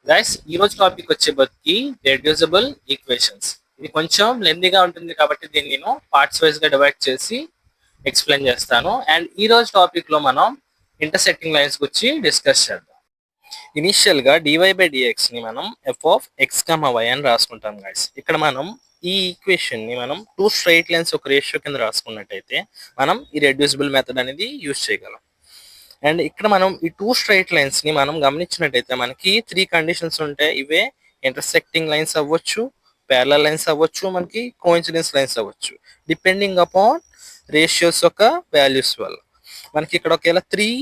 Guys ఈ రోజు topic వచ్చేసరికి రెడ్యూసిబుల్ ఈక్వేషన్స్. ఇది కొంచెం లెందీగా ఉంటుంది కాబట్టి దీన్ని నేను పార్ట్స్ వైజ్ గా డివైడ్ చేసి ఎక్స్ప్లెయిన్ చేస్తాను. అండ్ ఈ రోజు టాపిక్ లో మనం ఇంటర్సెక్టింగ్ లైన్స్ గురించి డిస్కస్ చేద్దాం. ఇనిషియల్ గా dy/dx ని మనం f(x, y) అని రాసుకుంటాం గైస్. ఇక్కడ మనం ఈ ఈక్వేషన్ ని మనం టూ స్ట్రైట్ లైన్స్ ఒక రేషియో కింద రాసుకున్నట్టయితే మనం ఈ రెడ్యూసిబుల్ మెథడ్ అనేది యూజ్ చేయగలం. అండ్ ఇక్కడ మనం ఈ టూ స్ట్రైట్ లైన్స్ ని మనం గమనించినట్టయితే మనకి 3 కండిషన్స్ ఉంటాయి. ఇవే ఇంటర్సెక్టింగ్ లైన్స్ అవ్వచ్చు, ప్యారలల్ లైన్స్ అవ్వచ్చు, మనకి కోఇన్సిడెన్స్ లైన్స్ అవ్వచ్చు, డిపెండింగ్ అపాన్ రేషియోస్ యొక్క వాల్యూస్ వల్ల. మనకి ఇక్కడ ఒకవేళ 3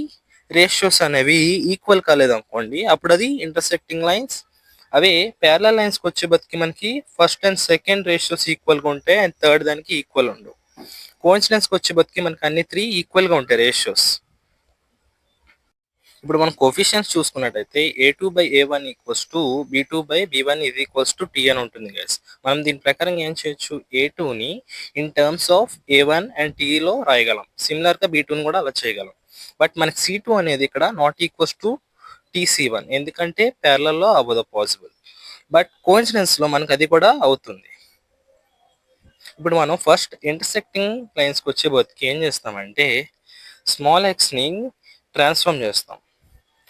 రేషియోస్ అనేవి ఈక్వల్ కాలేదు అనుకోండి, అప్పుడు అది ఇంటర్సెక్టింగ్ లైన్స్. అవే ప్యారలల్ లైన్స్కి వచ్చే బతికి మనకి ఫస్ట్ అండ్ సెకండ్ రేషియోస్ ఈక్వల్గా ఉంటాయి అండ్ థర్డ్ దానికి ఈక్వల్ ఉండవు. కోఇన్సిడెన్స్కి వచ్చే బతికి మనకి అన్ని 3 ఈక్వల్గా ఉంటాయి రేషియోస్. ఇప్పుడు మనం కోఫిషియన్స్ చూసుకున్నట్టయితే a2/a1 = b2/b1 = t అని ఉంటుంది గైస్. మనం దీని ప్రకారం ఏం చేయొచ్చు, a2ని in terms of a1 and tలో రాయగలం. సిమిలర్గా b2ని కూడా అలా చేయగలం. బట్ మనకి c2 అనేది ఇక్కడ నాట్ ఈక్వల్స్ టు tc1, ఎందుకంటే ప్యారలల్లో అవ్వదు పాసిబుల్. బట్ కోఇన్సిడెన్స్లో మనకు అది కూడా అవుతుంది. ఇప్పుడు మనం ఫస్ట్ ఇంటర్సెక్టింగ్ లైన్స్కి వచ్చే బతికి ఏం చేస్తామంటే స్మాల్ ఎక్స్ని ట్రాన్స్ఫార్మ్ చేస్తాం.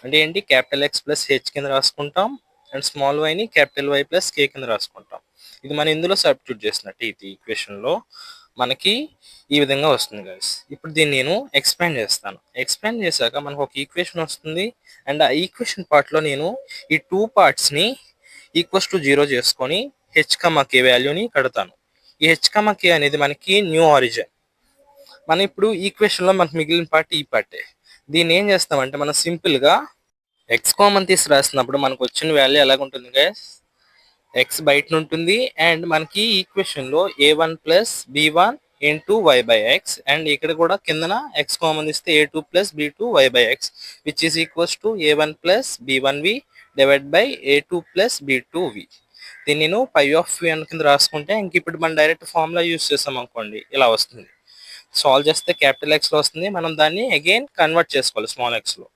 అంటే ఏంటి, క్యాపిటల్ X ప్లస్ హెచ్ కింద రాసుకుంటాం అండ్ స్మాల్ వైని క్యాపిటల్ Y ప్లస్ కే కింద రాసుకుంటాం. ఇది మనం ఇందులో సబ్స్టిట్యూట్ చేసినట్టు ఇది ఈక్వేషన్లో మనకి ఈ విధంగా వస్తుంది గైస్. ఇప్పుడు దీన్ని నేను ఎక్స్పాండ్ చేస్తాను. ఎక్స్పాండ్ చేశాక మనకు ఒక ఈక్వేషన్ వస్తుంది అండ్ ఆ ఈక్వేషన్ పార్ట్లో నేను ఈ 2 పార్ట్స్ని =0 చేసుకొని h,k వాల్యూని కడతాను. ఈ h,k అనేది మనకి న్యూ ఆరిజిన్. మనం ఇప్పుడు ఈక్వేషన్లో మనకు మిగిలిన పార్ట్ ఈ పార్టే. దీన్ని ఏం చేస్తామంటే మనం సింపుల్గా ఎక్స్ కామన్ తీసి రాసినప్పుడు మనకు వచ్చిన వాల్యూ ఎలాగుంటుంది గైస్, ఎక్స్ బయట ఉంటుంది అండ్ మనకి ఈక్వేషన్లో a1 + b1 × y/x అండ్ ఇక్కడ కూడా కిందన ఎక్స్ కామన్ తీస్తే a2 + b2 y/x which is equals to a1 + b1v / a2 + b2v. దీన్ని నేను π(v) కింద రాసుకుంటే ఇంక ఇప్పుడు మనం డైరెక్ట్ ఫార్ములా యూస్ చేస్తాం అనుకోండి, ఇలా వస్తుంది. సాల్వ్ చేస్తే క్యాపిటల్ Xలో వస్తుంది. మనం దాన్ని అగైన్ కన్వర్ట్ చేసుకోవాలి స్మాల్ ఎక్స్లో.